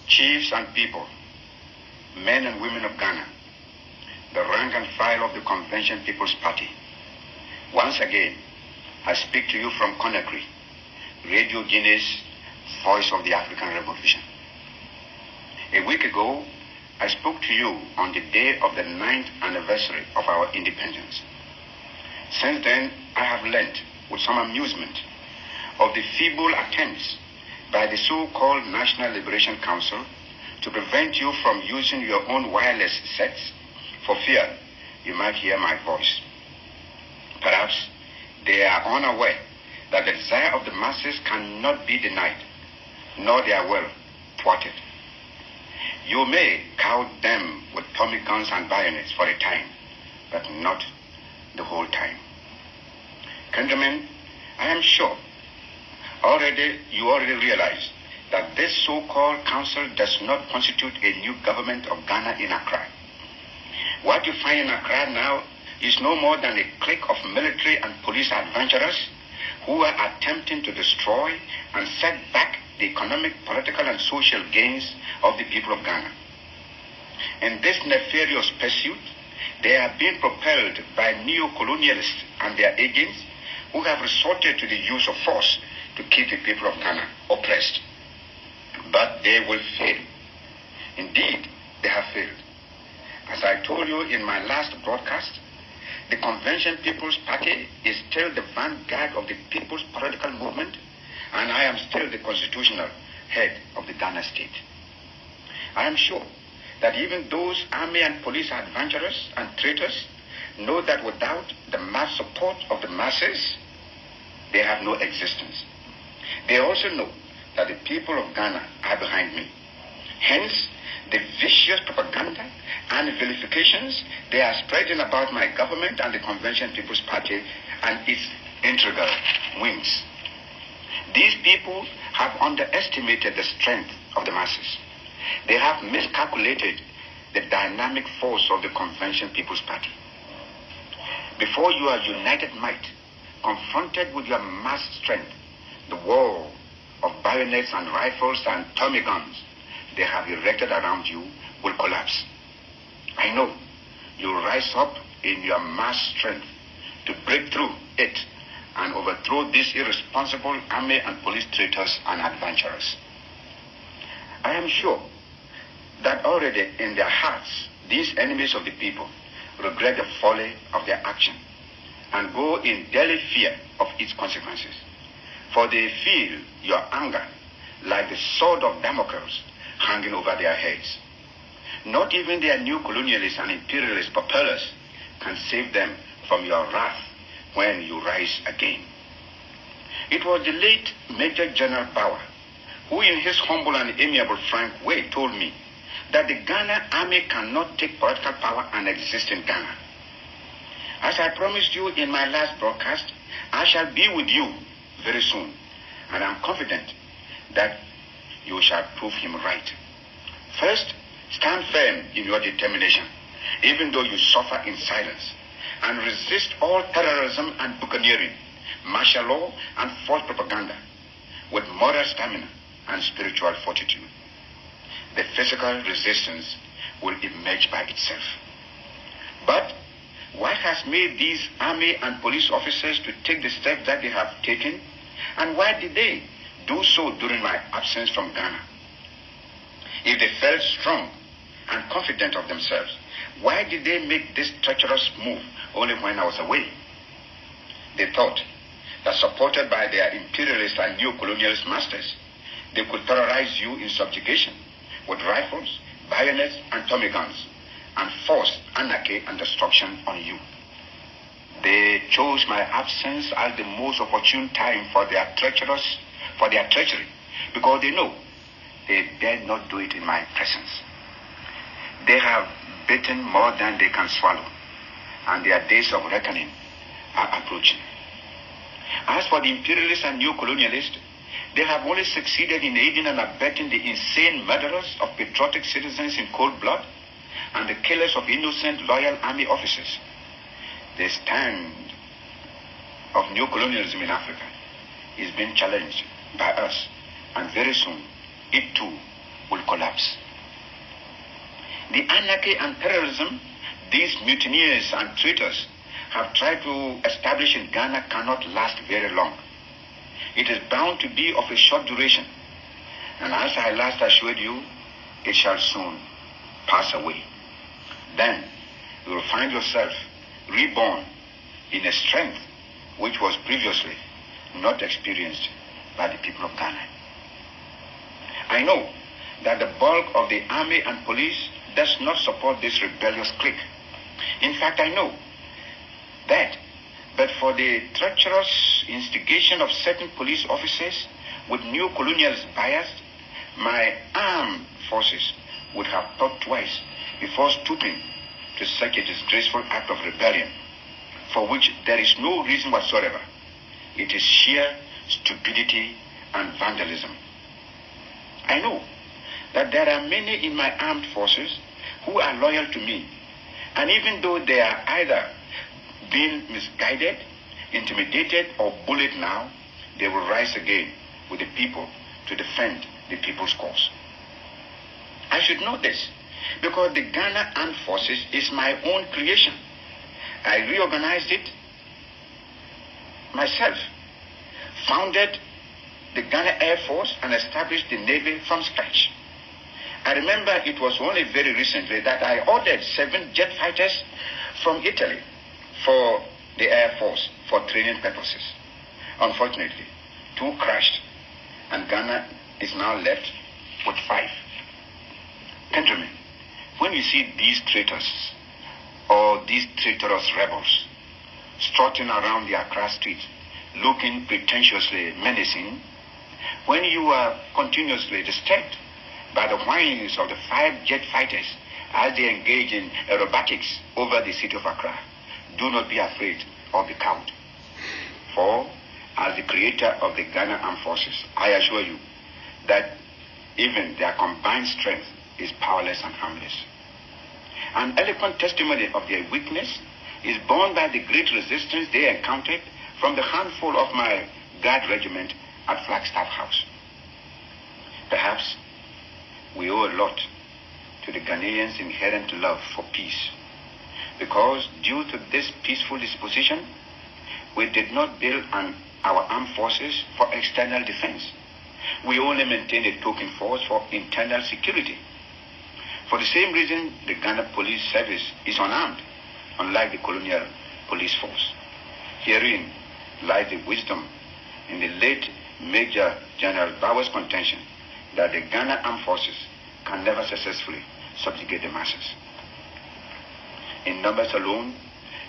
chiefs and people, men and women of Ghana, the rank and file of the Convention People's Party. Once again, I speak to you from Conakry, Radio Guinea's Voice of the African Revolution. A week ago, I spoke to you on the day of the 9th anniversary of our independence. Since then, I have learnt, with some amusement, of the feeble attempts by the so-called National Liberation Council to prevent you from using your own wireless sets for fear you might hear my voice. Perhaps they are unaware that the desire of the masses cannot be denied, nor their will thwarted. You may cow them with Tommy guns and bayonets for a time, but not the whole time. Countrymen, I am sure you already realize that this so-called council does not constitute a new government of Ghana in Accra. What you find in Accra now is no more than a clique of military and police adventurers who are attempting to destroy and set back the economic, political, and social gains of the people of Ghana. In this nefarious pursuit, they are being propelled by neo-colonialists and their agents who have resorted to the use of force to keep the people of Ghana oppressed. But they will fail. Indeed, they have failed. As I told you in my last broadcast, the Convention People's Party is still the vanguard of the people's political movement, and I am still the constitutional head of the Ghana state. I am sure that even those army and police adventurers and traitors know that without the mass support of the masses, they have no existence. They also know that the people of Ghana are behind me. Hence, the vicious propaganda and vilifications they are spreading about my government and the Convention People's Party and its integral wings. These people have underestimated the strength of the masses. They have miscalculated the dynamic force of the Convention People's Party. Before your united might, confronted with your mass strength, the wall of bayonets and rifles and Tommy guns they have erected around you will collapse. I know you'll rise up in your mass strength to break through it and overthrow these irresponsible army and police traitors and adventurers. I am sure that already in their hearts, these enemies of the people regret the folly of their action and go in daily fear of its consequences. For they feel your anger like the sword of Damocles hanging over their heads. Not even their new colonialist and imperialist propellers can save them from your wrath when you rise again. It was the late Major General Bauer who in his humble and amiable frank way told me that the Ghana army cannot take political power and exist in Ghana. As I promised you in my last broadcast, I shall be with you very soon, and I'm confident that you shall prove him right. First, stand firm in your determination, even though you suffer in silence, and resist all terrorism and buccaneering, martial law and false propaganda, with moral stamina and spiritual fortitude. The physical resistance will emerge by itself. But what has made these army and police officers to take the steps that they have taken, and why did they do so during my absence from Ghana? If they felt strong and confident of themselves, why did they make this treacherous move only when I was away? They thought that supported by their imperialist and neo-colonialist masters, they could terrorize you in subjugation with rifles, bayonets, and Tommy guns, and force anarchy and destruction on you. They chose my absence as the most opportune time for their treachery, because they know they dare not do it in my presence. They have bitten more than they can swallow, and their days of reckoning are approaching. As for the imperialists and neo-colonialists, they have only succeeded in aiding and abetting the insane murderers of patriotic citizens in cold blood and the killers of innocent loyal army officers. The stand of neo-colonialism in Africa is being challenged by us, and very soon it too will collapse. The anarchy and terrorism these mutineers and traitors have tried to establish in Ghana cannot last very long. It is bound to be of a short duration, and as I last assured you, it shall soon pass away. Then you will find yourself reborn in a strength which was previously not experienced by the people of Ghana. I know that the bulk of the army and police does not support this rebellious clique. In fact, I know that, but for the treacherous instigation of certain police officers with new colonialist bias, my armed forces would have thought twice before stooping to such a disgraceful act of rebellion, for which there is no reason whatsoever. It is sheer stupidity and vandalism. I know that there are many in my armed forces who are loyal to me, and even though they are either being misguided, intimidated, or bullied now, they will rise again with the people to defend the people's cause. I should know this because the Ghana Armed Forces is my own creation. I reorganized it myself, founded the Ghana Air Force, and established the Navy from scratch. I remember it was only very recently that I ordered 7 jet fighters from Italy for the Air Force for training purposes. Unfortunately, 2 crashed, and Ghana is now left with 5. Countrymen, when you see these traitors or these traitorous rebels strutting around the Accra streets, looking pretentiously menacing, when you are continuously disturbed by the whines of the 5 jet fighters as they engage in aerobatics over the city of Accra, do not be afraid or be cowed. For, as the creator of the Ghana Armed Forces, I assure you that even their combined strength is powerless and harmless. An eloquent testimony of their weakness is borne by the great resistance they encountered from the handful of my Guard regiment at Flagstaff House. Perhaps we owe a lot to the Ghanaians' inherent love for peace, because due to this peaceful disposition, we did not build our armed forces for external defense. We only maintained a token force for internal security. For the same reason, the Ghana Police Service is unarmed, unlike the colonial police force. Herein lies the wisdom in the late Major General Bauer's contention that the Ghana Armed Forces can never successfully subjugate the masses. In numbers alone,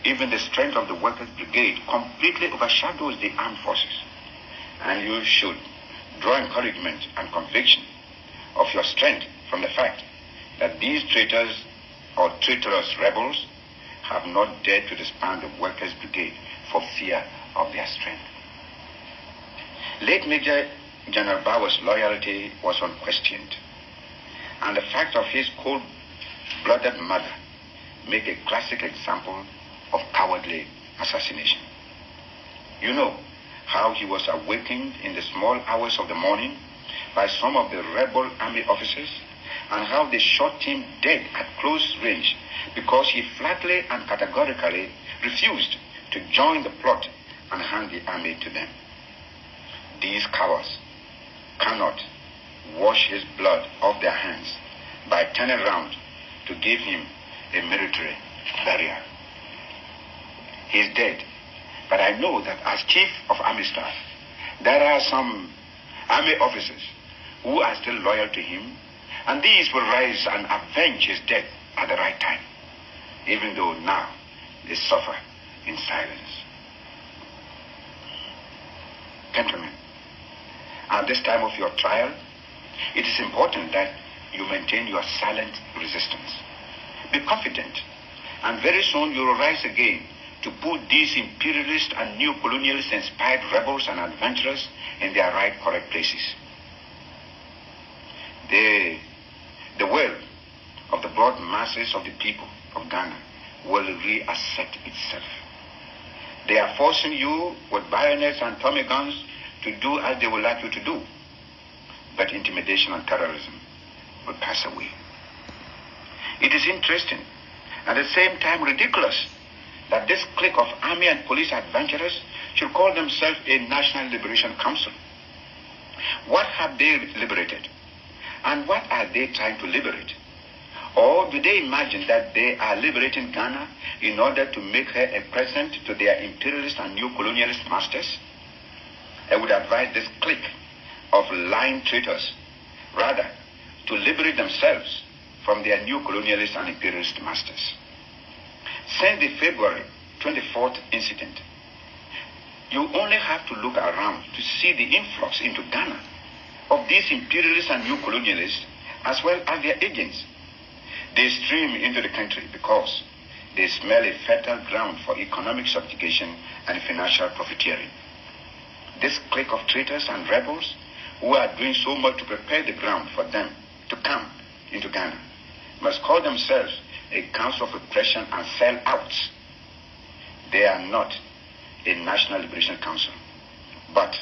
even the strength of the Workers' Brigade completely overshadows the armed forces. And you should draw encouragement and conviction of your strength from the fact that these traitors or traitorous rebels have not dared to disband the Workers' Brigade for fear of their strength. Late Major General Bauer's loyalty was unquestioned, and the fact of his cold-blooded murder make a classic example of cowardly assassination. You know how he was awakened in the small hours of the morning by some of the rebel army officers, and how they shot him dead at close range because he flatly and categorically refused to join the plot and hand the army to them. These cowards cannot wash his blood off their hands by turning around to give him a military burial. He is dead, but I know that as Chief of Army Staff, there are some army officers who are still loyal to him, and these will rise and avenge his death at the right time, even though now they suffer in silence. Gentlemen, at this time of your trial, it is important that you maintain your silent resistance. Be confident, and very soon you will rise again to put these imperialist and new colonialist inspired rebels and adventurers in their right correct places. The will of the broad masses of the people of Ghana will reassert itself. They are forcing you with bayonets and Tommy guns to do as they would like you to do. But intimidation and terrorism will pass away. It is interesting, and at the same time ridiculous, that this clique of army and police adventurers should call themselves a National Liberation Council. What have they liberated? And what are they trying to liberate? Or do they imagine that they are liberating Ghana in order to make her a present to their imperialist and new colonialist masters? I would advise this clique of lying traitors rather to liberate themselves from their new colonialist and imperialist masters. Since the February 24th incident, you only have to look around to see the influx into Ghana of these imperialists and new colonialists as well as their agents. They stream into the country because they smell a fertile ground for economic subjugation and financial profiteering. This clique of traitors and rebels who are doing so much to prepare the ground for them to come into Ghana must call themselves a council of oppression and sellouts. They are not a National Liberation Council, but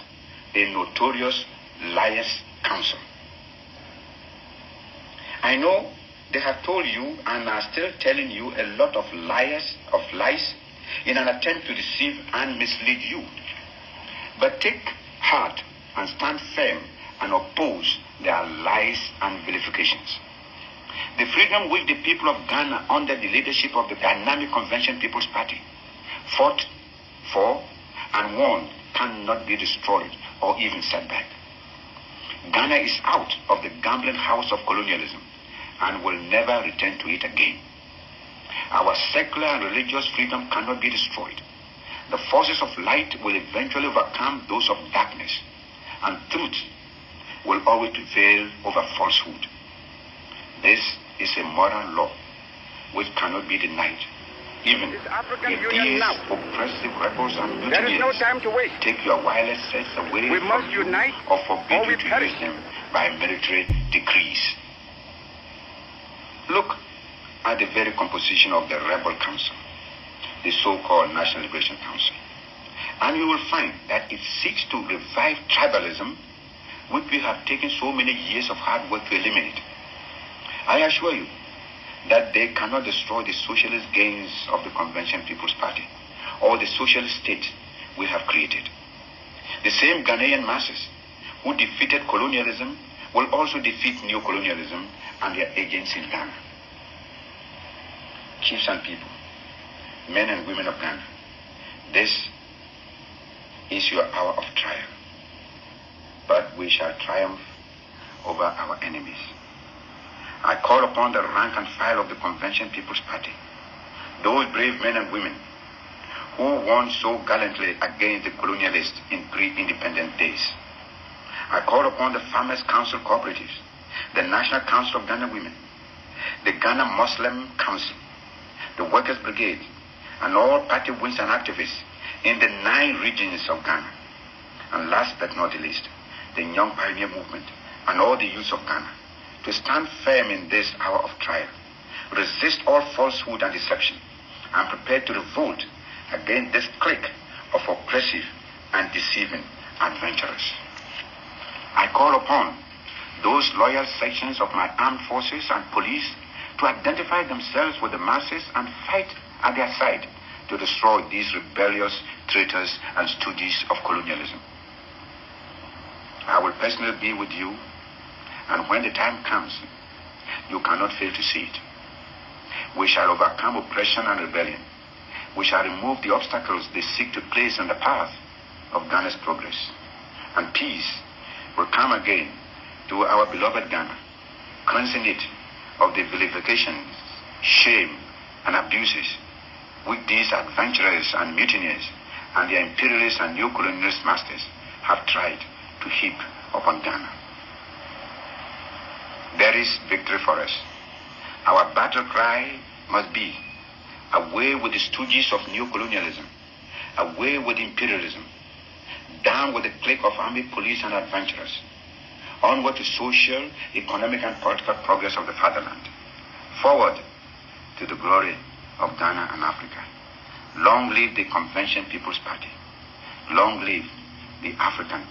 a notorious liars council. I know they have told you and are still telling you a lot of lies in an attempt to deceive and mislead you. But take heart and stand firm and oppose their lies and vilifications. The freedom which the people of Ghana under the leadership of the dynamic Convention People's Party fought for and won cannot be destroyed or even set back. Ghana is out of the gambling house of colonialism and will never return to it again. Our secular and religious freedom cannot be destroyed. The forces of light will eventually overcome those of darkness, and truth will always prevail over falsehood. This is a moral law which cannot be denied, even if these oppressive rebels and mutineers take your wireless sets away from you or forbid you to use them by military decrees. Look at the very composition of the rebel council, the so-called National Liberation Council, and you will find that it seeks to revive tribalism, which we have taken so many years of hard work to eliminate. I assure you that they cannot destroy the socialist gains of the Convention People's Party or the socialist state we have created. The same Ghanaian masses who defeated colonialism will also defeat neocolonialism and their agents in Ghana. Chiefs and people, men and women of Ghana, this is your hour of trial. But we shall triumph over our enemies. I call upon the rank and file of the Convention People's Party, those brave men and women who won so gallantly against the colonialists in pre-independent days. I call upon the Farmers' Council Cooperatives, the National Council of Ghana Women, the Ghana Muslim Council, the Workers' Brigade, and all party wings and activists in the 9 regions of Ghana. And last but not the least, the Young Pioneer Movement and all the youth of Ghana, to stand firm in this hour of trial, resist all falsehood and deception, and prepare to revolt against this clique of oppressive and deceiving adventurers. I call upon those loyal sections of my armed forces and police to identify themselves with the masses and fight at their side to destroy these rebellious traitors and stooges of colonialism. I will personally be with you, and when the time comes, you cannot fail to see it. We shall overcome oppression and rebellion. We shall remove the obstacles they seek to place in the path of Ghana's progress. And peace will come again to our beloved Ghana, cleansing it of the vilifications, shame, and abuses which these adventurers and mutineers and their imperialist and new colonialist masters have tried to heap upon Ghana. There is victory for us. Our battle cry must be, away with the stooges of neocolonialism, away with imperialism, down with the clique of army, police, and adventurers, onward to social, economic, and political progress of the fatherland, forward to the glory of Ghana and Africa. Long live the Convention People's Party. Long live the African